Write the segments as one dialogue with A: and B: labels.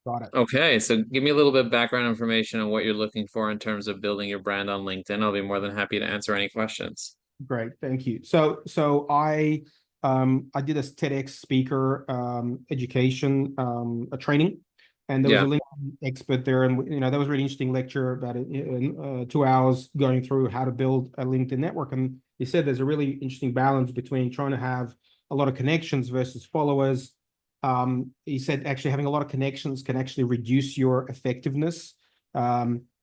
A: Got it.
B: Okay, so give me a little bit of background information on what you're looking for in terms of building your brand on LinkedIn. I'll be more than happy to answer any questions.
A: Great, thank you. So I did a TEDx speaker education a training, and there was a
B: Yeah,
A: LinkedIn expert there, and that was a really interesting lecture about it, 2 hours going through how to build a LinkedIn network. And he said there's a really interesting balance between trying to have a lot of connections versus followers. He said actually having a lot of connections can actually reduce your effectiveness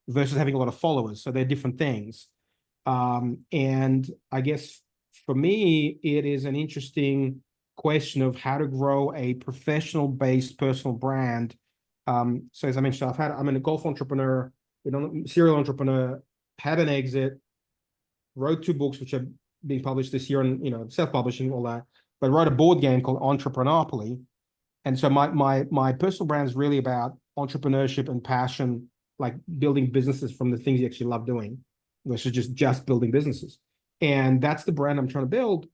A: versus having a lot of followers. So they're different things. And I guess for me, it is an interesting question of how to grow a professional-based personal brand. So as I mentioned, I'm a golf entrepreneur, serial entrepreneur, had an exit, wrote 2 books which are being published this year, and self-publishing all that, but wrote a board game called Entrepreneurpoly. And so my personal brand is really about entrepreneurship and passion, like building businesses from the things you actually love doing versus just building businesses. And that's the brand I'm trying to build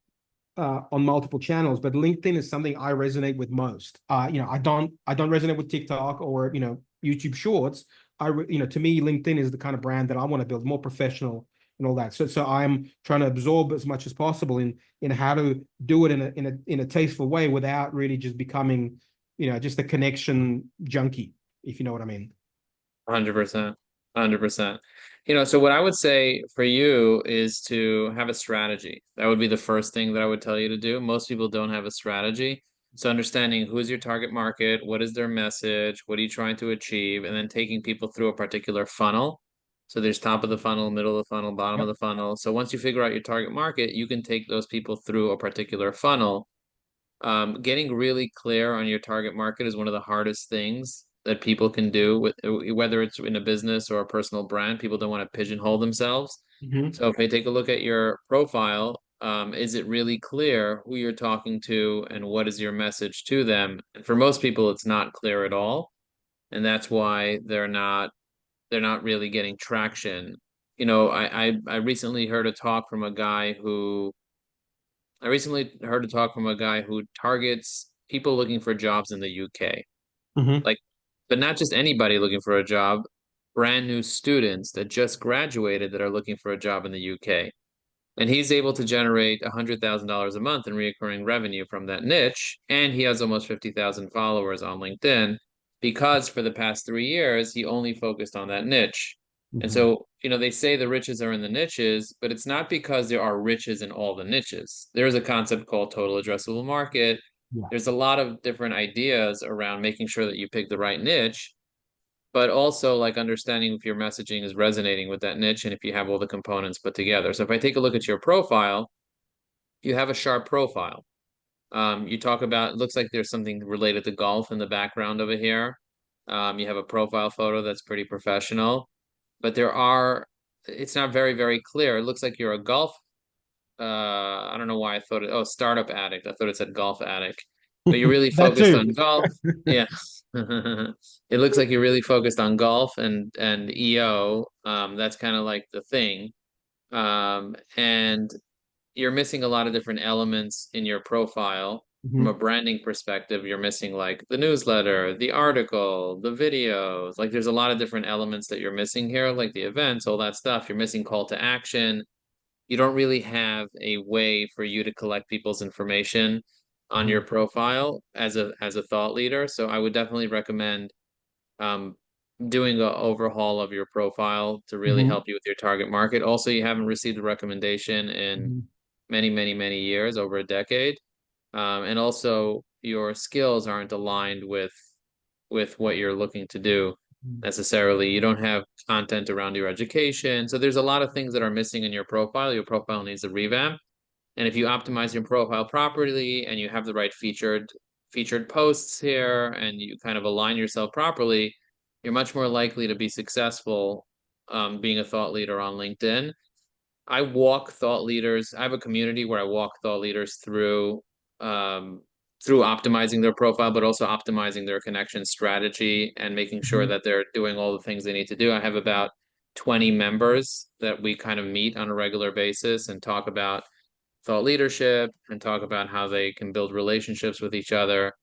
A: on multiple channels. But LinkedIn is something I resonate with most. I don't resonate with TikTok or YouTube Shorts. To me, LinkedIn is the kind of brand that I want to build, more professional and all that. So I'm trying to absorb as much as possible in how to do it in a tasteful way without really just becoming, just a connection junkie, if you know what I mean.
B: 100%. 100%. So what I would say for you is to have a strategy. That would be the first thing that I would tell you to do. Most people don't have a strategy. So understanding who's your target market, what is their message, what are you trying to achieve, and then taking people through a particular funnel. So there's top of the funnel, middle of the funnel, bottom of
A: Yep.
B: the funnel. So once you figure out your target market, you can take those people through a particular funnel. Getting really clear on your target market is one of the hardest things that people can do with whether it's in a business or a personal brand. People don't want to pigeonhole themselves.
A: Mhm.
B: So if they take a look at your profile, is it really clear who you're talking to and what is your message to them? And for most people, it's not clear at all, and that's why they're not really getting traction. I recently heard a talk from a guy who I recently heard a talk from a guy who targets people looking for jobs in the UK.
A: Mhm.
B: Like, but not just anybody looking for a job, brand new students that just graduated that are looking for a job in the UK. And he's able to generate $100,000 a month in recurring revenue from that niche. And he has almost 50,000 followers on LinkedIn because for the past 3 years, he only focused on that niche. And
A: Mhm.
B: so, they say the riches are in the niches, but it's not because there are riches in all the niches. There's a concept called total addressable market.
A: Yeah.
B: There's a lot of different ideas around making sure that you pick the right niche, but also like understanding if your messaging is resonating with that niche and if you have all the components put together. So if I take a look at your profile, you have a sharp profile. You talk about, it looks like there's something related to golf in the background over here. You have a profile photo that's pretty professional, but it's not very, very clear. It looks like you're a golf, I don't know why I thought startup addict. I thought it said golf addict, but you're really
A: That
B: focused
A: too.
B: on golf. Yeah. It looks like you're really focused on golf and EO. That's kind of like the thing. And you're missing a lot of different elements in your profile. From a
A: Mhm.
B: branding perspective, you're missing like the newsletter, the article, the videos. Like there's a lot of different elements that you're missing here, like the events, all that stuff. You're missing call to action. You don't really have a way for you to collect people's information on your
A: Mhm.
B: profile as a thought leader. So I would definitely recommend um, doing an overhaul of your profile to really
A: Mhm.
B: help you with your target market. Also, you haven't received a recommendation in
A: Mhm.
B: many, many, many years, over a decade. And also your skills aren't aligned with what you're looking to do necessarily. You don't have content around your education. So there's a lot of things that are missing in your profile. Your profile needs a revamp. And if you optimize your profile properly and you have the right featured posts here and you kind of align yourself properly, you're much more likely to be successful being a thought leader on LinkedIn. I walk thought leaders. I have a community where I walk thought leaders um, through optimizing their profile, but also optimizing their connection strategy and making sure
A: Mhm.
B: that they're doing all the things they need to do. I have about 20 members that we kind of meet on a regular basis and talk about thought leadership and talk about how they can build relationships with each other.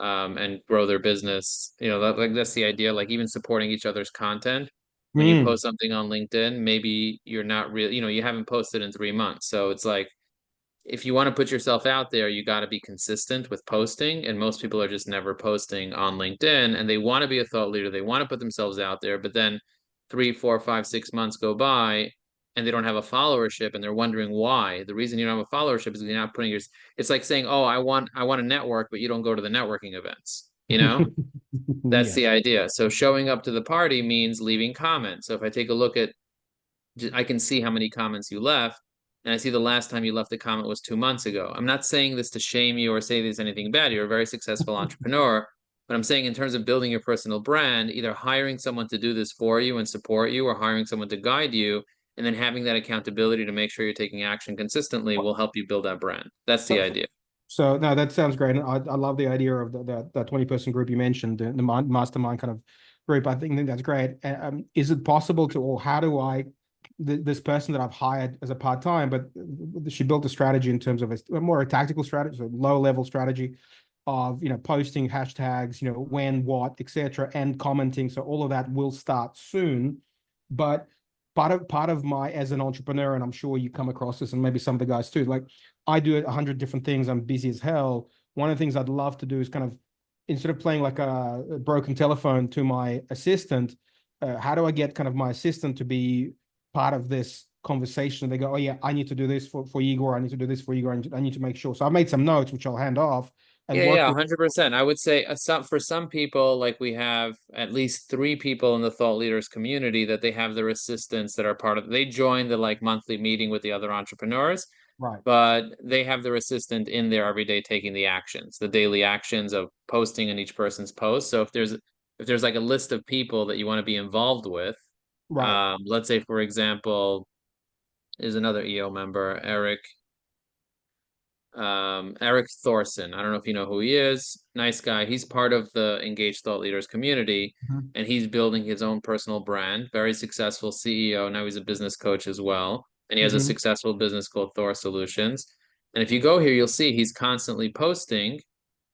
B: and grow their business. Like that's the idea, like even supporting each other's content. When you
A: Mm.
B: post something on LinkedIn, maybe you're not really, you haven't posted in 3 months. So it's like, if you want to put yourself out there, you got to be consistent with posting. And most people are just never posting on LinkedIn, and they want to be a thought leader. They want to put themselves out there, but then 3, 4, 5, 6 months go by and they don't have a followership, and they're wondering why. The reason you don't have a followership is you're not putting it's like saying, oh, I want a network, but you don't go to the networking events, That's the
A: Yes.
B: idea. So showing up to the party means leaving comments. So if I take a look at, I can see how many comments you left, and I see the last time you left a comment was 2 months ago. I'm not saying this to shame you or say there's anything bad. You're a very successful entrepreneur, but I'm saying in terms of building your personal brand, either hiring someone to do this for you and support you, or hiring someone to guide you, and then having that accountability to make sure you're taking action consistently will help you build that brand. That's the
A: So,
B: idea.
A: so no, that sounds great. And I love the idea of that 20-person group you mentioned, the mastermind kind of group. I think that's great. Is it possible to, or how do I, this person that I've hired as a part-time, but she built a strategy in terms of a more a tactical strategy, so low level strategy of, posting hashtags, when, what, etc., and commenting. So all of that will start soon. But part of my, as an entrepreneur, and I'm sure you come across this, and maybe some of the guys too, like I do 100 different things. I'm busy as hell. One of the things I'd love to do is kind of, instead of playing like a broken telephone to my assistant, how do I get kind of my assistant to be part of this conversation? They go, oh yeah, I need to do this for Igor. I need to do this for Igor. I need to make sure. So I've made some notes, which I'll hand off and
B: Yeah, yeah,
A: work with.
B: 100%. I would say for some people, like we have at least 3 people in the thought leaders community that they have their assistants that are part of. They join the like monthly meeting with the other entrepreneurs,
A: Right.
B: but they have their assistant in there every day taking the actions, the daily actions of posting in each person's post. So if there's like a list of people that you want to be involved with,
A: Right.
B: let's say for example, is another EO member, Eric Thorson. I don't know if you know who he is. Nice guy. He's part of the Engaged Thought Leaders community,
A: Mhm.
B: and he's building his own personal brand. Very successful CEO. Now he's a business coach as well, and he has a
A: Mhm.
B: successful business called Thor Solutions. And if you go here, you'll see he's constantly posting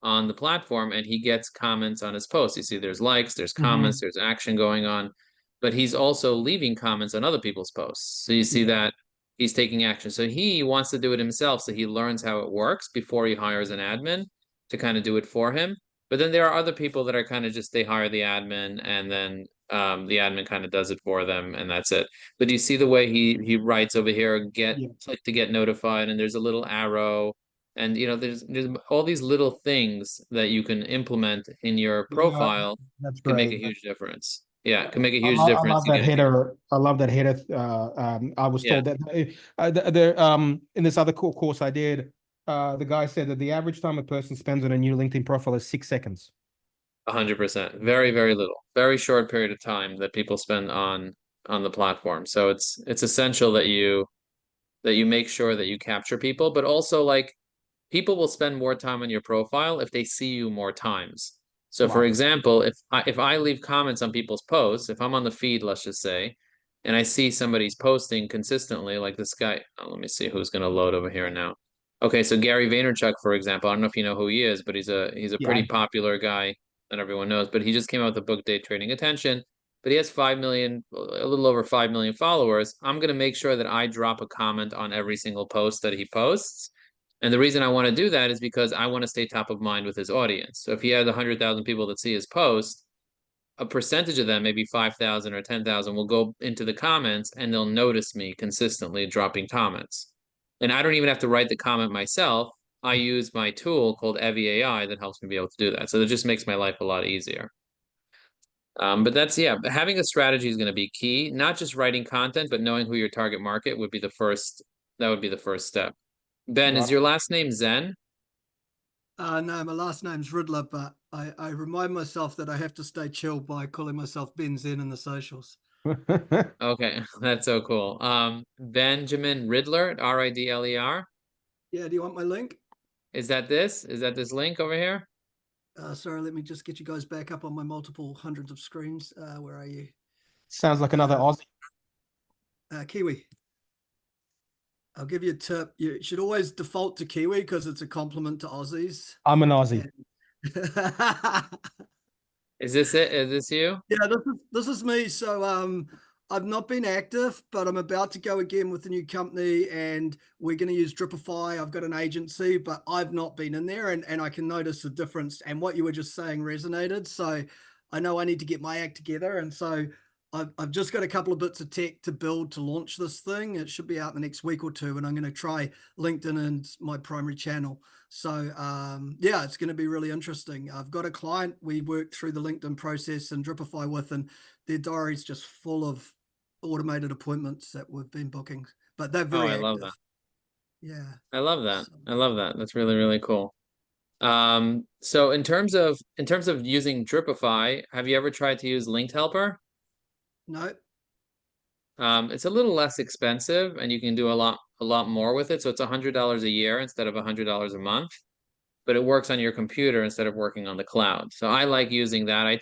B: on the platform, and he gets comments on his posts. You see there's likes, there's comments,
A: Mhm.
B: there's action going on, but he's also leaving comments on other people's posts. So you see
A: Yeah.
B: that he's taking action. So he wants to do it himself. So he learns how it works before he hires an admin to kind of do it for him. But then there are other people that are kind of just, they hire the admin, and then the admin kind of does it for them, and that's it. But you see the way he writes over here,
A: Yeah.
B: click to get notified, and there's a little arrow, and there's all these little things that you can implement in your
A: Yeah.
B: profile,
A: That's
B: can make a
A: great.
B: huge difference. Yeah, it can make a
A: I,
B: huge
A: lo- I
B: difference
A: love
B: to
A: that
B: get a huge.
A: header. I love that header. I was
B: Yeah,
A: told that in this other course I did, the guy said that the average time a person spends on a new LinkedIn profile is 6 seconds.
B: 100%. Very, very little. Very short period of time that people spend on the platform. So it's essential that you make sure that you capture people, but also like people will spend more time on your profile if they see you more times. So for
A: Right.
B: example, if I leave comments on people's posts, if I'm on the feed, let's just say, and I see somebody's posting consistently, like this guy, oh, let me see who's going to load over here now. Okay, so Gary Vaynerchuk, for example, I don't know if you know who he is, but he's a
A: Yeah.
B: pretty popular guy that everyone knows. But he just came out with a book, Day Trading Attention. But he has 5 million, a little over 5 million followers. I'm going to make sure that I drop a comment on every single post that he posts, and the reason I want to do that is because I want to stay top of mind with his audience. So if he has 100,000 people that see his post, a percentage of them, maybe 5,000 or 10,000, will go into the comments and they'll notice me consistently dropping comments. And I don't even have to write the comment myself. I use my tool called Evi AI that helps me be able to do that. So it just makes my life a lot easier. But yeah, having a strategy is going to be key. Not just writing content, but knowing who your target market would be the first. That would be the first step. Ben, is
A: Right.
B: your last name Zen?
C: No, my last name's Riddler, but I remind myself that I have to stay chill by calling myself Benzin in the socials.
B: Okay, that's so cool. Benjamin Riddler, Ridler.
C: Yeah, do you want my link?
B: Is that this? Is that this link over here?
C: Sorry, let me just get you guys back up on my multiple hundreds of screens. Where are you?
A: Sounds like another Aussie.
C: Kiwi. I'll give you a tip. You should always default to Kiwi because it's a compliment to Aussies.
A: I'm an Aussie.
C: And
B: Is this it? Is this you?
C: Yeah, this is me. So I've not been active, but I'm about to go again with the new company, and we're going to use Dripify. I've got an agency, but I've not been in there, and I can notice the difference. And what you were just saying resonated. So I know I need to get my act together, and so I've just got a couple of bits of tech to build to launch this thing. It should be out in the next week or two, and I'm going to try LinkedIn and my primary channel. So yeah, it's going to be really interesting. I've got a client we worked through the LinkedIn process and Dripify with, and their diary's just full of automated appointments that we've been booking, but they're
B: Oh,
C: very
B: I love that.
C: active. Yeah.
B: I love that.
C: So,
B: I love that. That's really, really cool. So in terms of using Dripify, have you ever tried to use Linked Helper?
C: no.
B: It's a little less expensive and you can do a lot more with it. So it's $100 a year instead of $100 a month, but it works on your computer instead of working on the cloud. So I like using that. I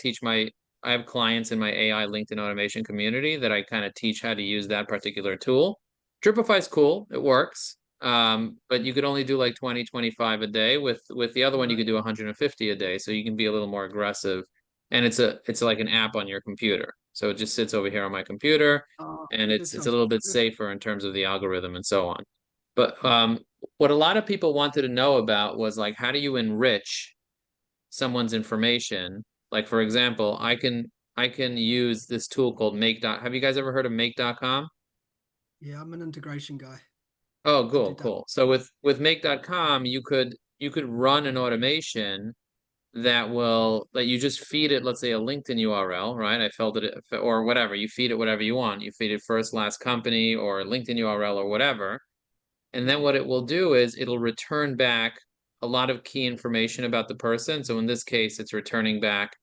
B: have clients in my AI LinkedIn automation community that I kind of teach how to use that particular tool. Dripify is cool. It works. But you could only do like 20, 25 a day. With the other one, you
C: Right.
B: could do 150 a day. So you can be a little more aggressive. And it's like an app on your computer. So it just sits over here on my computer and
C: That
B: it's a
C: sounds
B: little bit
C: perfect.
B: safer in terms of the algorithm and so on. But what a lot of people wanted to know about was like, how do you enrich someone's information? Like, for example, I can use this tool called Make. Have you guys ever heard of Make.com?
C: Yeah, I'm an integration guy.
B: Oh,
C: I do
B: cool,
C: that.
B: cool. So with Make.com, you could run an automation that you just feed it, let's say a LinkedIn URL, right? I filled it or whatever. You feed it whatever you want. You feed it first, last company or LinkedIn URL or whatever. And then what it will do is it'll return back a lot of key information about the person. So in this case, it's returning back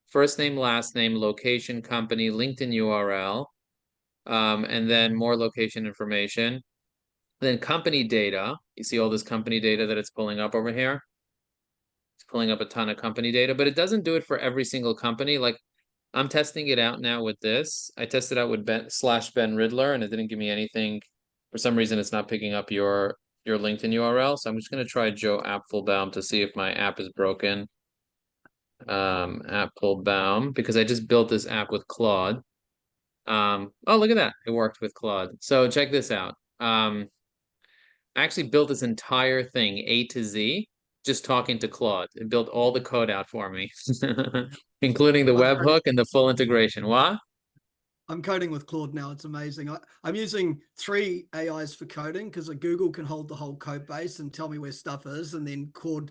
B: first name, last name, location, company, LinkedIn URL, and then more location information. Then company data. You see all this company data that it's pulling up over here? It's pulling up a ton of company data, but it doesn't do it for every single company. Like I'm testing it out now with this. I tested out with Ben Riddler and it didn't give me anything. For some reason, it's not picking up your LinkedIn URL. So I'm just gonna try Joe Apfelbaum to see if my app is broken. Apfelbaum, because I just built this app with Claude. Oh, look at that. It worked with Claude. So check this out. I actually built this entire thing, A to Z, just talking to Claude. It built all the code out for me, including the
C: I'm coding,
B: webhook and the full integration. What?
C: I'm coding with Claude now. It's amazing. I'm using 3 AIs for coding because Google can hold the whole code base and tell me where stuff is, and then Claude,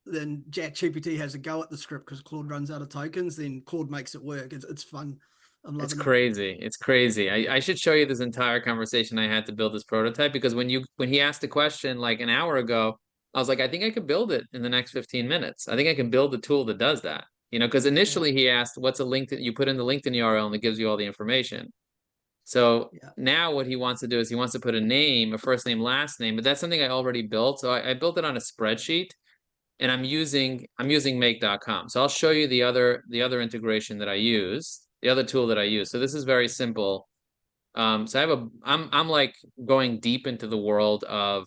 C: then ChatGPT has a go at the script because Claude runs out of tokens. Then Claude makes it work. It's fun. I'm
B: It's
C: loving it.
B: crazy. It's crazy. I should show you this entire conversation I had to build this prototype because when he asked the question like an hour ago, I was like, I think I could build it in the next 15 minutes. I think I can build the tool that does that. You know, because
C: Yeah,
B: initially he asked, what's a link that you put in the LinkedIn URL and it gives you all the information. So
C: yeah.
B: now what he wants to do is he wants to put a name, a first name, last name, but that's something I already built. So I built it on a spreadsheet and I'm using make.com. So I'll show you the other integration that I use, the other tool that I use. So this is very simple. So I'm like going deep into the world of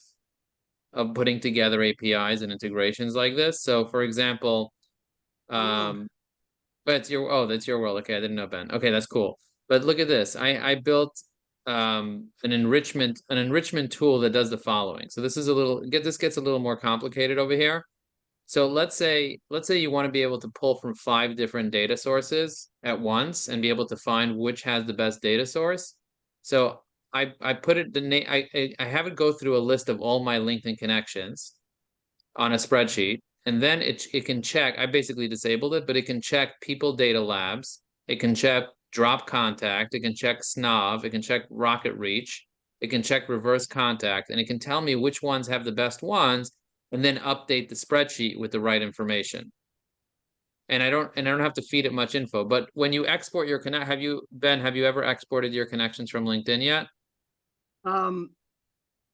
B: putting together APIs and integrations like this. So for example,
C: My world.
B: um, but it's your oh, that's your world. Okay, I didn't know, Ben. Okay, that's cool. But look at this. I built an enrichment tool that does the following. So this is a little this gets a little more complicated over here. So let's say you want to be able to pull from 5 different data sources at once and be able to find which has the best data source. So I put it the name I have it go through a list of all my LinkedIn connections on a spreadsheet, and then it can check. I basically disabled it, but it can check people data labs. It can check drop contact. It can check SNOV. It can check rocket reach. It can check reverse contact, and it can tell me which ones have the best ones, and then update the spreadsheet with the right information. And I don't have to feed it much info. But when you export your connect, have you ever exported your connections from LinkedIn yet?
C: Um,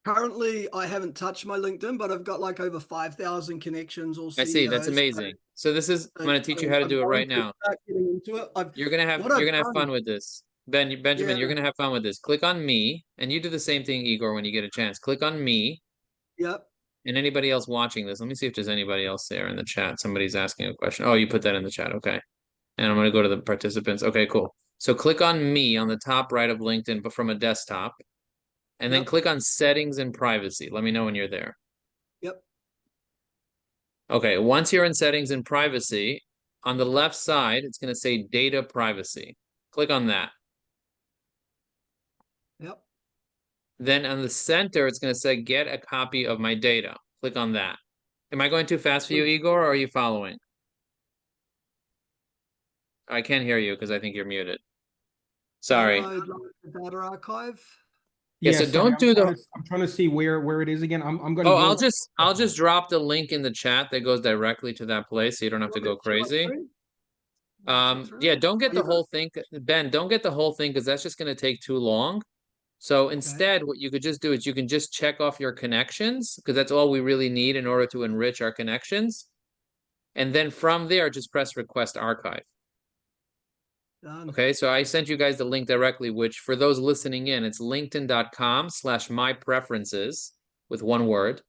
C: Currently, I haven't touched my LinkedIn, but I've got like over 5,000 connections, all
B: I see. That's
C: CEOs.
B: amazing. So this is I'm
C: So
B: going to teach you how to
C: I'm
B: do it
C: going
B: right
C: to
B: now.
C: start getting into it. What
B: You're
C: I've
B: gonna have
C: done,
B: fun with this.
C: yeah,
B: Benjamin, you're gonna have fun with this. Click on me, and you do the same thing, Igor, when you get a chance. Click on me,
C: yep,
B: And anybody else watching this, let me see if there's anybody else there in the chat. Somebody's asking a question. Oh, you put that in the chat. Okay. And I'm going to go to the participants. Okay, cool. So click on me on the top right of LinkedIn, but from a desktop. And then
C: Yep.
B: click on settings and privacy. Let me know when you're there.
C: Yep.
B: Okay, once you're in settings and privacy, on the left side, it's going to say data privacy. Click on that.
C: Yep.
B: Then on the center, it's going to say get a copy of my data. Click on that. Am I going too fast for you, Igor, or are you following? I can't hear you because I think you're muted. Sorry.
C: Download the data archive.
B: Yeah,
A: Yeah,
B: so
A: sorry,
B: don't do the.
A: I'm trying to see where it is again. I'm going to
B: Oh,
A: go.
B: I'll just drop the link in the chat that goes directly to that place, so you don't have to go crazy. Yeah, don't get the whole thing, Ben. Don't get the whole thing because that's just going to take too long. So instead, what you could just do is you can just check off your connections because that's all we really need in order to enrich our connections. And then from there, just press request archive.
C: Done.
B: Okay, so I sent you guys the link directly, which for those listening in, it's linkedin.com/mypreferences with one word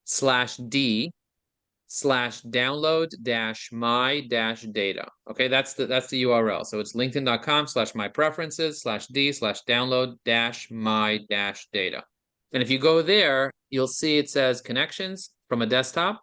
B: /d/download-my-data. Okay, that's the URL. So it's linkedin.com/mypreferences/d/download-my-data. And if you go there, you'll see it says connections from a desktop,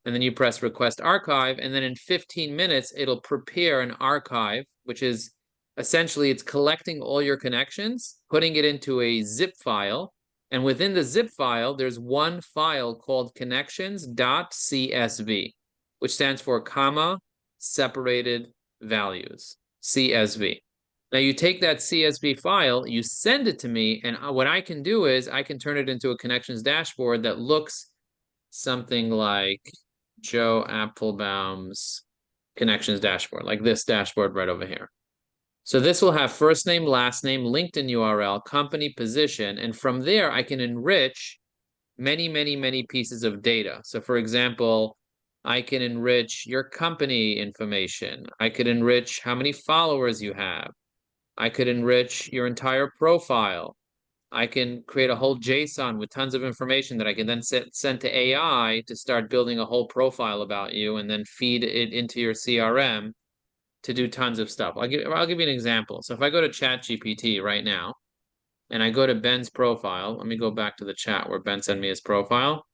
B: and then you press request archive, and then in 15 minutes, it'll prepare an archive, which is essentially it's collecting all your connections, putting it into a zip file, and within the zip file, there's one file called connections.csv, which stands for comma separated values, CSV. Now you take that CSV file, you send it to me, and what I can do is I can turn it into a connections dashboard that looks something like Joe Apfelbaum's connections dashboard, like this dashboard right over here. So this will have first name, last name, LinkedIn URL, company position, and from there I can enrich many pieces of data. So for example, I can enrich your company information. I could enrich how many followers you have. I could enrich your entire profile. I can create a whole JSON with tons of information that I can then send to AI to start building a whole profile about you and then feed it into your CRM to do tons of stuff. I'll give you an example. So if I go to ChatGPT right now and I go to Ben's profile, let me go back to the chat where Ben sent me his profile.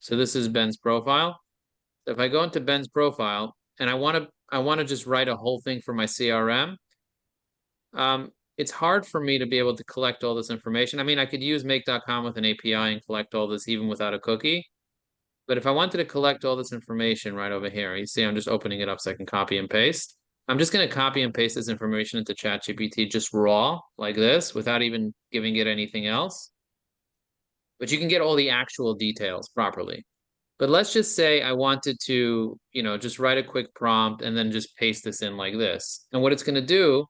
B: So this is Ben's profile. So if I go into Ben's profile and I want to just write a whole thing for my CRM, it's hard for me to be able to collect all this information. I mean, I could use make.com with an API and collect all this even without a cookie. But if I wanted to collect all this information right over here, you see I'm just opening it up so I can copy and paste. I'm just going to copy and paste this information into ChatGPT just raw like this without even giving it anything else. But you can get all the actual details properly. But let's just say I wanted to, just write a quick prompt and then just paste this in like this. And what it's going to do,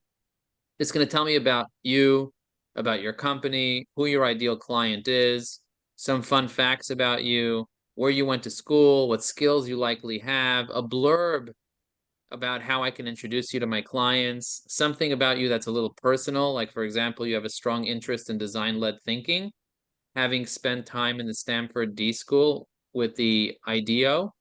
B: it's going to tell me about you, about your company, who your ideal client is, some fun facts about you, where you went to school, what skills you likely have, a blurb about how I can introduce you to my clients, something about you that's a little personal, like for example, you have a strong interest in design-led thinking, having spent time in the Stanford D School with the IDEO.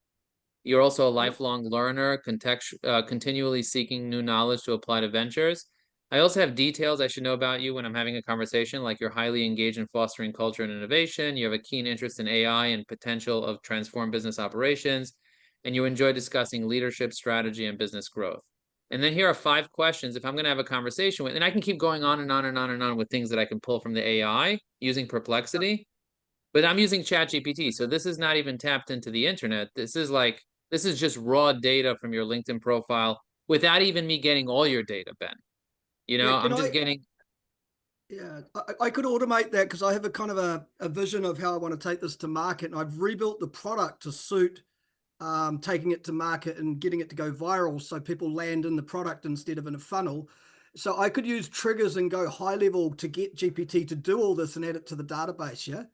B: You're also a lifelong learner, continually seeking new knowledge to apply to ventures. I also have details I should know about you when I'm having a conversation, like you're highly engaged in fostering culture and innovation, you have a keen interest in AI and potential of transform business operations, and you enjoy discussing leadership, strategy, and business growth. And then here are 5 questions if I'm going to have a conversation with, and I can keep going on and on and on and on with things that I can pull from the AI using Perplexity, but I'm using ChatGPT, so this is not even tapped into the internet. This is just raw data from your LinkedIn profile without even me getting all your data, Ben. I'm just getting.
C: Yeah, I could automate that because I have a kind of a vision of how I want to take this to market, and I've rebuilt the product to suit taking it to market and getting it to go viral so people land in the product instead of in a funnel. So I could use triggers and go high level to get GPT to do all this and add it to the database, yeah?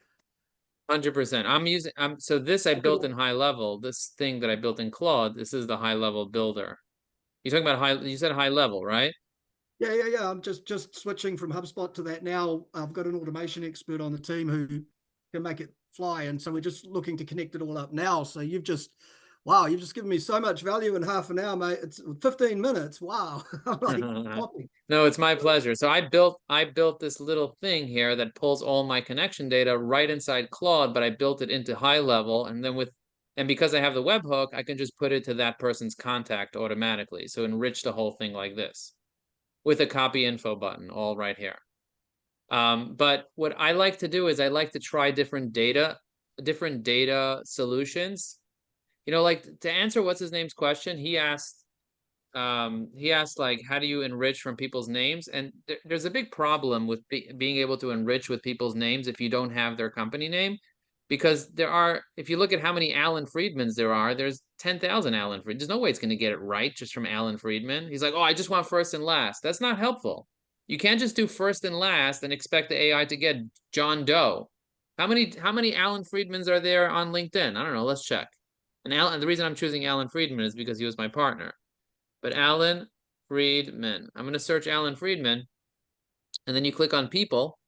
B: 100%. So this I built in high level. This thing that I built in Claude, this is the high level builder. You're talking about you said high level, right?
C: Yeah. I'm just switching from HubSpot to that now. I've got an automation expert on the team who can make it fly. And so we're just looking to connect it all up now. So wow, you've just given me so much value in half an hour, mate. It's 15 minutes. Wow. I'm like popping.
B: No, it's my pleasure. So I built this little thing here that pulls all my connection data right inside Claude, but I built it into high level, and then and because I have the webhook, I can just put it to that person's contact automatically. So enrich the whole thing like this with a copy info button all right here. But what I like to do is I like to try different data solutions. You know, like to answer what's his name's question, he asked like, how do you enrich from people's names? And there's a big problem with being able to enrich with people's names if you don't have their company name, because if you look at how many Alan Friedmans there's 10,000 Alan Friedman. There's no way it's going to get it right just from Alan Friedman. He's like, oh, I just want first and last. That's not helpful. You can't just do first and last and expect the AI to get John Doe. How many Alan Friedmans are there on LinkedIn? I don't know. Let's check. And the reason I'm choosing Alan Friedman is because he was my partner. But Alan Friedman, I'm going to search Alan Friedman, and then you click on people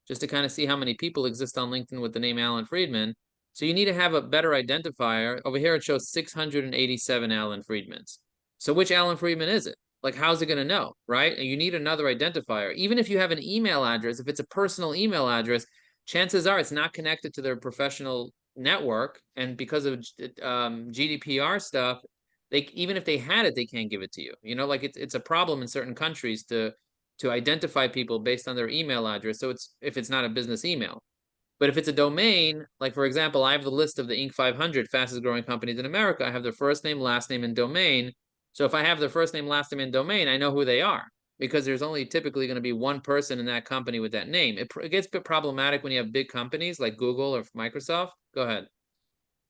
B: just to kind of see how many people exist on LinkedIn with the name Alan Friedman. So you need to have a better identifier. Over here, it shows 687 Alan Friedmans. So which Alan Friedman is it? Like, how's it going to know, right? And you need another identifier. Even if you have an email address, if it's a personal email address, chances are it's not connected to their professional network. And because of GDPR stuff, even if they had it, they can't give it to you. You know, like it's a problem in certain countries to identify people based on their email address. So if it's not a business email, but if it's a domain, like for example, I have the list of the Inc. 500 fastest growing companies in America. I have their first name, last name, and domain. So if I have their first name, last name, and domain, I know who they are, because there's only typically going to be one person in that company with that name. It gets a bit problematic when you have big companies like Google or Microsoft. Go ahead.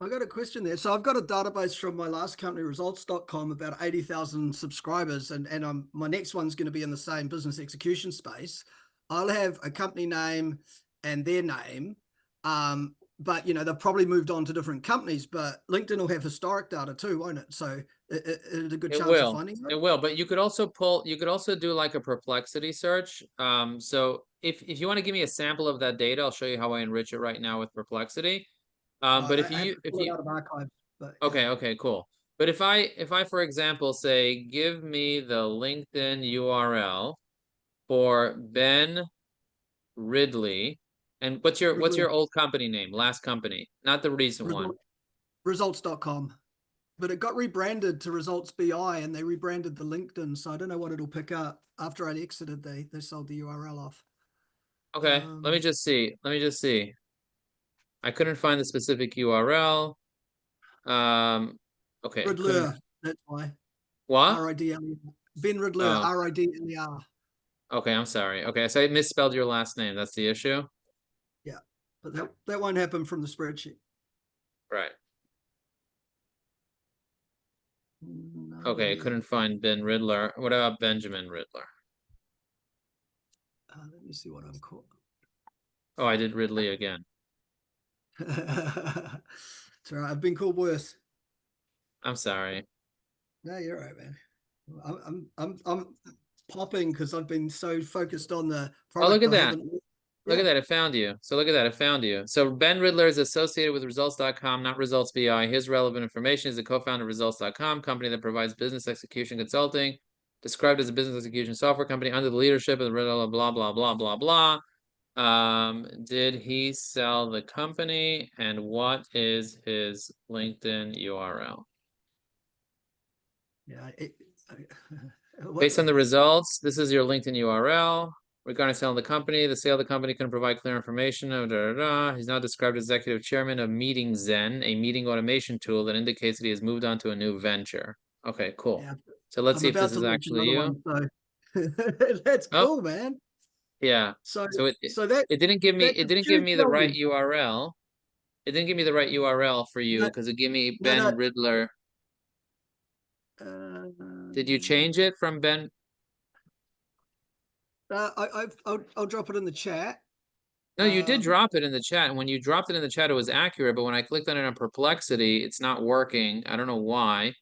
C: I got a question there. So I've got a database from my last company, results.com, about 80,000 subscribers. And my next one's going to be in the same business execution space. I'll have a company name and their name. But, they've probably moved on to different companies, but LinkedIn will have historic data too, won't it? So it's a good chance of finding it.
B: It will, but you could also do like a Perplexity search. So if you want to give me a sample of that data, I'll show you how I enrich it right now with Perplexity. But if you
C: out of archive, but,
B: okay, cool. But if I for example say, give me the LinkedIn URL for Ben Ridley, and what's your old company name, last company, not the recent one?
C: Results.com. But it got rebranded to Results BI, and they rebranded the LinkedIn. So I don't know what it'll pick up. After I exited, they sold the URL off.
B: Okay, let me just see. I couldn't find the specific URL. Okay.
C: Riddler, that's why.
B: What?
C: R-I-D-L-E-R. Ben Riddler, R-I-D-L-E-R.
B: Okay, I'm sorry. Okay, so I misspelled your last name. That's the issue?
C: Yeah, but that won't happen from the spreadsheet.
B: Right. Okay, couldn't find Ben Riddler. What about Benjamin Riddler?
C: Let me see what I'm called.
B: Oh, I did Ridley again.
C: It's all right. I've been called worse.
B: I'm sorry.
C: No, you're right, man. I'm popping because I've been so focused on the product.
B: Oh, look at that. Look at that. It found you. So look at that. It found you. So Ben Riddler is associated with results.com, not results BI. His relevant information is the co-founder of results.com, company that provides business execution consulting, described as a business execution software company under the leadership of the blah, blah, blah, blah, blah, blah. Did he sell the company, and what is his LinkedIn URL?
C: Yeah.
B: Based on the results, this is your LinkedIn URL. Regarding selling the company, the sale of the company can provide clear information. He's now described as executive chairman of Meeting Zen, a meeting automation tool that indicates that he has moved on to a new venture. Okay, cool. Yeah. So let's see if this is actually you.
C: One, so. That's cool, man.
B: Yeah. So it didn't give me the right URL. It didn't give me the right URL for you because it gave me Ben Riddler. Did you change it from Ben?
C: I'll drop it in the chat.
B: No, you did drop it in the chat, and when you dropped it in the chat, it was accurate. But when I clicked on it on Perplexity, it's not working. I don't know why.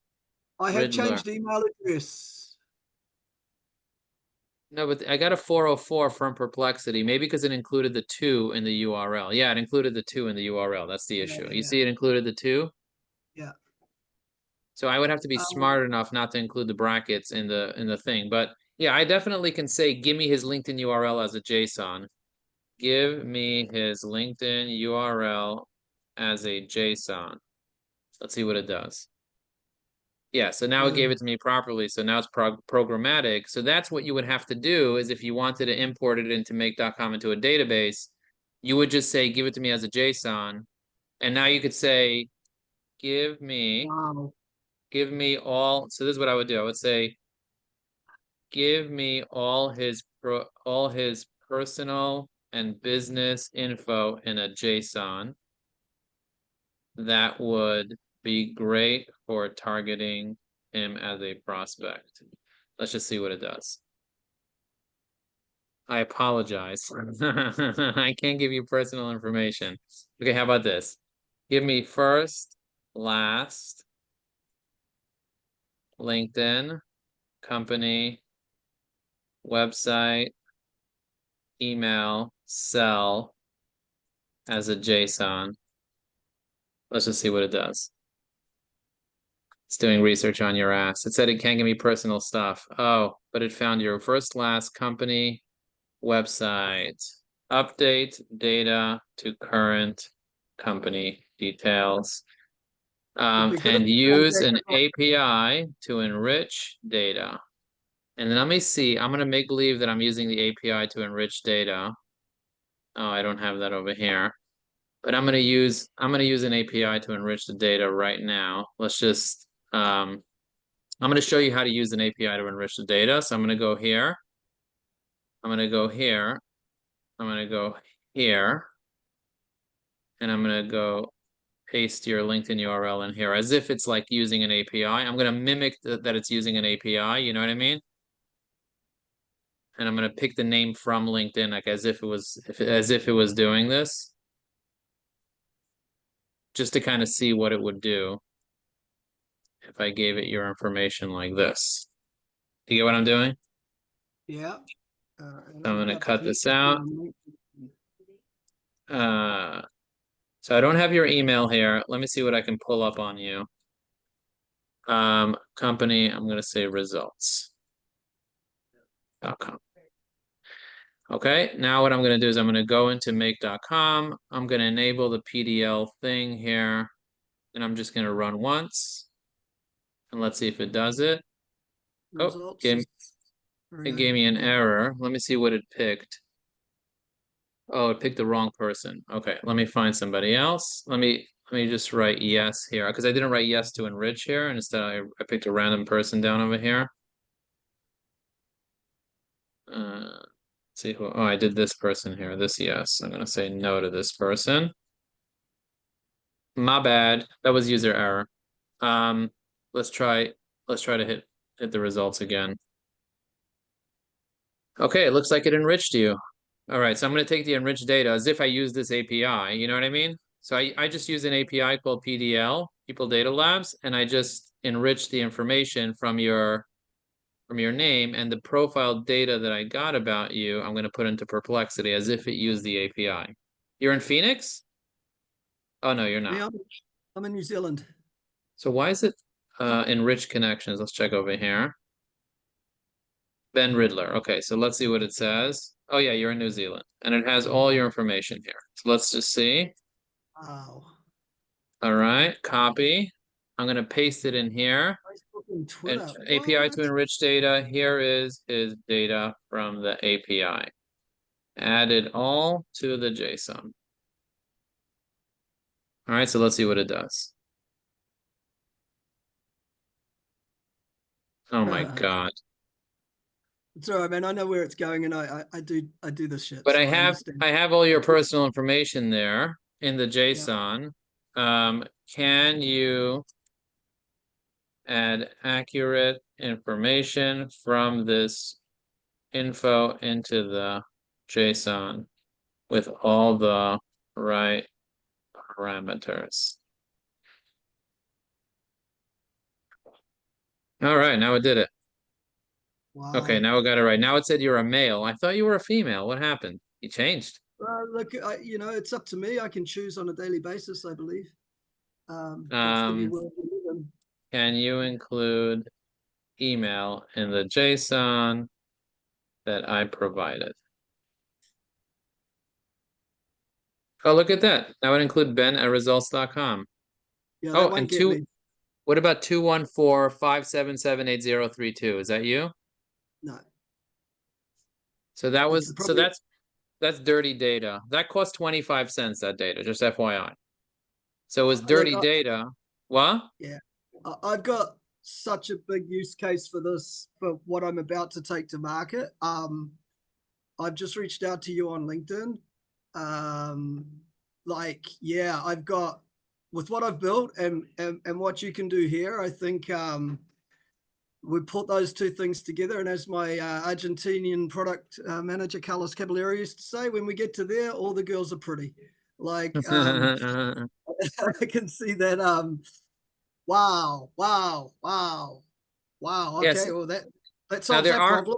C: I have changed email address.
B: No, but I got a 404 from Perplexity, maybe because it included the 2 in the URL. Yeah, it included the 2 in the URL. That's the issue. You
C: Yeah.
B: see it included the 2?
C: Yeah.
B: So I would have to be
C: Um,
B: smart enough not to include the brackets in the thing. But yeah, I definitely can say, give me his LinkedIn URL as a JSON. Give me his LinkedIn URL as a JSON. Let's see what it does. Yeah, so now it gave it to me properly. So now it's programmatic. So that's what you would have to do is if you wanted to import it into make.com into a database, you would just say, give it to me as a JSON. And now you could say, give me
C: wow.
B: all. So this is what I would do. I would say, give me all his personal and business info in a JSON. That would be great for targeting him as a prospect. Let's just see what it does. I apologize. I can't give you personal information. Okay, how about this? Give me first, last, LinkedIn, company, website, email, cell as a JSON. Let's just see what it does. It's doing research on your ass. It said it can't give me personal stuff. Oh, but it found your first, last, company, website, update data to current company details,
C: Would be good if
B: and
C: we
B: use an
C: contacted my-
B: API to enrich data. And then let me see, I'm gonna make believe that I'm using the API to enrich data. Oh, I don't have that over here. But I'm gonna use an API to enrich the data right now. Let's just I'm gonna show you how to use an API to enrich the data. So I'm gonna go here. I'm gonna go here. I'm gonna go here. And I'm gonna go paste your LinkedIn URL in here as if it's like using an API. I'm gonna mimic that it's using an API, you know what I mean? And I'm gonna pick the name from LinkedIn, like as if it was doing this, just to kind of see what it would do if I gave it your information like this. You get what I'm doing?
C: Yeah. And
B: I'm
C: I'm
B: gonna
C: about to
B: cut
C: connect
B: this
C: with
B: out.
C: you
B: So I don't have your email here. Let me see what I can pull up on you. Company, I'm gonna say results.com. Okay, now what I'm gonna do is I'm gonna go into make.com. I'm gonna enable the PDL thing here, and I'm just gonna run once. And let's see if it does it. Oh,
C: results.
B: it gave me an error. Let me see what it picked. Oh, it picked the wrong person. Okay, let me find somebody else. Let me just write yes here because I didn't write yes to enrich here, and instead I picked a random person down over here. Let's see who. Oh, I did this person here. This yes. I'm gonna say no to this person. My bad. That was user error. Um, let's try to hit the results again. Okay, it looks like it enriched you. All right, so I'm going to take the enriched data as if I use this API, you know what I mean? So I just use an API called PDL, People Data Labs, and I just enrich the information from your name and the profile data that I got about you, I'm going to put into Perplexity as if it used the API. You're in Phoenix? Oh, no, you're not.
C: Yeah, I'm in New Zealand.
B: So why is it enrich connections? Let's check over here. Ben Riddler. Okay, so let's see what it says. Oh yeah, you're in New Zealand. And it has all your information here. So let's just see.
C: Wow.
B: All right, copy. I'm gonna paste it in here.
C: Facebook and
B: And
C: Twitter.
B: API to
C: What?
B: enrich data. Here is his data from the API. Add it all to the JSON. All right, so let's see what it does. Oh my God.
C: It's all right, man. I know where it's going, and I do this shit.
B: But
C: So I understand.
B: I have all your personal information there in the
C: Yeah.
B: JSON. Can you add accurate information from this info into the JSON with all the right parameters? All right, now it did it. Okay,
C: Wow.
B: now I got it right. Now it said you're a male. I thought you were a female. What happened? You changed.
C: Look, it's up to me. I can choose on a daily basis, I believe. That's the new
B: Um,
C: world we live in.
B: can you include email in the JSON that I provided? Oh, look at that. That would include Ben at results.com.
C: Yeah, that
B: Oh,
C: won't
B: and
C: get me.
B: what about 214-577-8032? Is that you?
C: No,
B: So that
C: it's
B: was, so
C: probably.
B: that's dirty data. That cost 25 cents, that data, just FYI. So it was
C: Look,
B: dirty data. What?
C: yeah, I've got such a big use case for this for what I'm about to take to market. I've just reached out to you on LinkedIn. Yeah, I've got with what I've built and what you can do here. I think we put those two things together. And as my Argentinian product manager Carlos Caballero used to say, when we get to there, all the girls are pretty. Like I can see that. Wow, wow, wow, wow.
B: Yes.
C: Okay, well that
B: Now
C: solves that problem.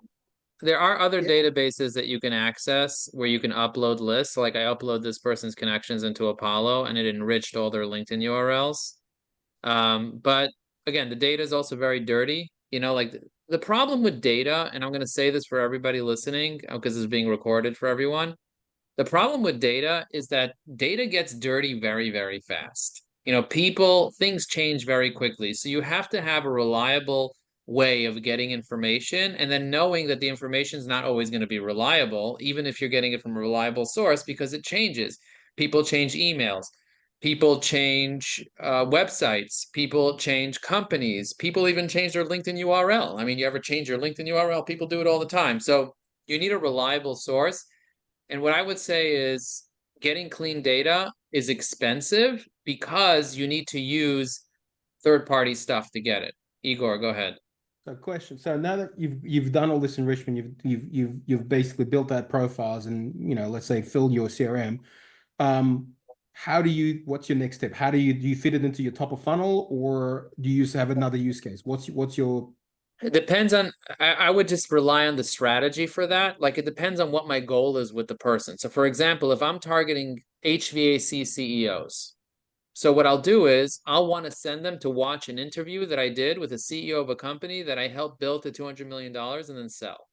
B: there are other
C: Yeah.
B: databases that you can access where you can upload lists. Like I upload this person's connections into Apollo and it enriched all their LinkedIn URLs. But again, the data is also very dirty. You know, like the problem with data, and I'm going to say this for everybody listening because it's being recorded for everyone. The problem with data is that data gets dirty very, very fast. You know, things change very quickly. So you have to have a reliable way of getting information and then knowing that the information is not always going to be reliable, even if you're getting it from a reliable source, because it changes. People change emails. People change websites. People change companies. People even change their LinkedIn URL. I mean, you ever change your LinkedIn URL? People do it all the time. So you need a reliable source. And what I would say is getting clean data is expensive because you need to use third-party stuff to get it. Igor, go ahead.
A: So question. So now that you've done all this enrichment, you've basically built out profiles and let's say filled your CRM. Um, what's your next step? Do you fit it into your top of funnel or do you have another use case? What's your
B: It depends on, I would just rely on the strategy for that. Like it depends on what my goal is with the person. So for example, if I'm targeting HVAC CEOs, so what I'll do is I'll want to send them to watch an interview that I did with a CEO of a company that I helped build to $200 million and then sell.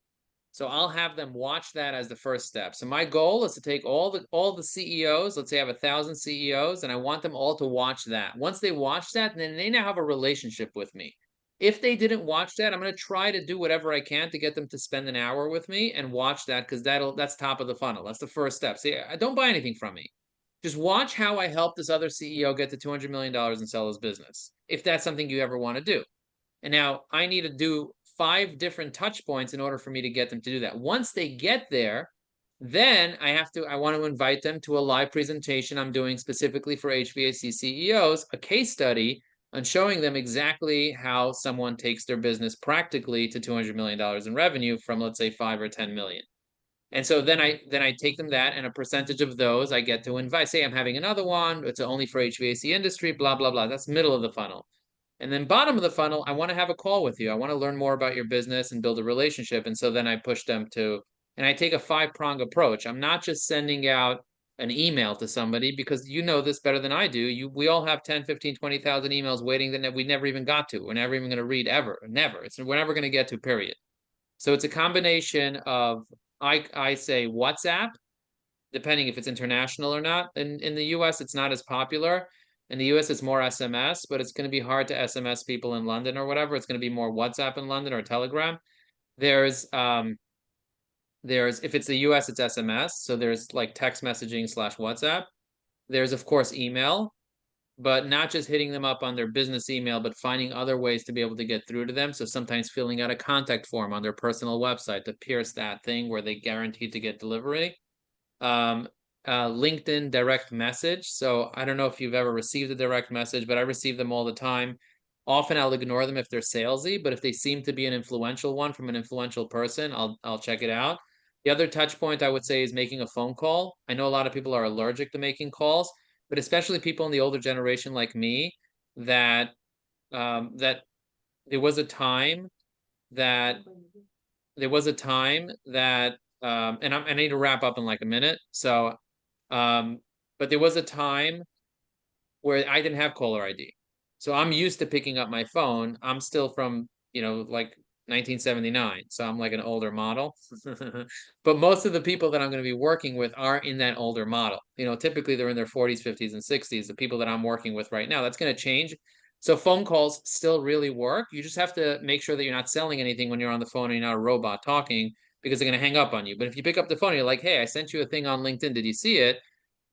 B: So I'll have them watch that as the first step. So my goal is to take all the CEOs, let's say I have 1,000 CEOs, and I want them all to watch that. Once they watch that, then they now have a relationship with me. If they didn't watch that, I'm going to try to do whatever I can to get them to spend an hour with me and watch that because that's top of the funnel. That's the first step. See, don't buy anything from me. Just watch how I help this other CEO get to $200 million and sell his business. If that's something you ever want to do. And now I need to do 5 different touch points in order for me to get them to do that. Once they get there, then I want to invite them to a live presentation I'm doing specifically for HVAC CEOs, a case study on showing them exactly how someone takes their business practically to $200 million in revenue from, let's say, 5 or 10 million. And so then I take them that, and a percentage of those I get to invite. Say I'm having another one, it's only for HVAC industry, blah, blah, blah. That's middle of the funnel. And then bottom of the funnel, I want to have a call with you. I want to learn more about your business and build a relationship. And so then I push them to, and I take a 5-prong approach. I'm not just sending out an email to somebody because you know this better than I do. We all have 10, 15, 20,000 emails waiting that we never even got to. We're never even going to read ever. Never. We're never going to get to, period. So it's a combination of, I say WhatsApp, depending if it's international or not. In the US, it's not as popular. In the US, it's more SMS, but it's going to be hard to SMS people in London or whatever. It's going to be more WhatsApp in London or Telegram. There's if it's the US, it's SMS. So there's like text messaging / WhatsApp. There's of course email, but not just hitting them up on their business email, but finding other ways to be able to get through to them. So sometimes filling out a contact form on their personal website to pierce that thing where they guaranteed to get delivery. LinkedIn direct message. So I don't know if you've ever received a direct message, but I receive them all the time. Often I'll ignore them if they're salesy, but if they seem to be an influential one from an influential person, I'll check it out. The other touch point I would say is making a phone call. I know a lot of people are allergic to making calls, but especially people in the older generation like me, that that there was a time that there was a time that, and I need to wrap up in like a minute. So, but there was a time where I didn't have caller ID. So I'm used to picking up my phone. I'm still from, like 1979. So I'm like an older model. But most of the people that I'm going to be working with are in that older model. Typically they're in their 40s, 50s, and 60s. The people that I'm working with right now, that's going to change. So phone calls still really work. You just have to make sure that you're not selling anything when you're on the phone and you're not a robot talking, because they're going to hang up on you. But if you pick up the phone, you're like, hey, I sent you a thing on LinkedIn. Did you see it?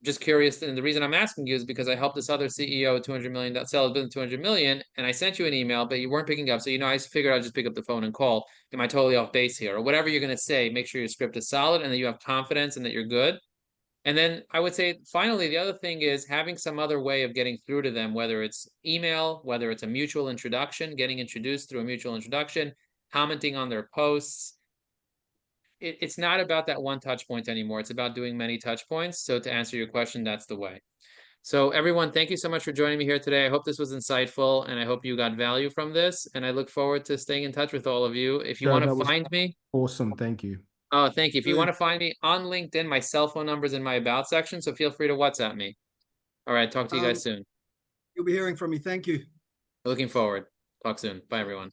B: Just curious, and the reason I'm asking you is because I helped this other CEO $200 million sell his business 200 million, and I sent you an email, but you weren't picking up. So I figured I'd just pick up the phone and call. Am I totally off base here? Or whatever you're going to say, make sure your script is solid and that you have confidence and that you're good. And then I would say finally, the other thing is having some other way of getting through to them, whether it's email, whether it's a mutual introduction, getting introduced through a mutual introduction, commenting on their posts. It's not about that one touch point anymore. It's about doing many touch points. So to answer your question, that's the way. So everyone, thank you so much for joining me here today. I hope this was insightful and I hope you got value from this. And I look forward to staying in touch with all of you. If you
A: Joe,
B: want
A: that
B: to
A: was
B: find me,
A: awesome. Thank you.
B: oh, thank you. If you
C: Good.
B: want to find me on LinkedIn, my cell phone number is in my about section. So feel free to WhatsApp me. All right. Talk to you guys soon.
C: You'll be hearing from me. Thank you.
B: Looking forward. Talk soon. Bye, everyone.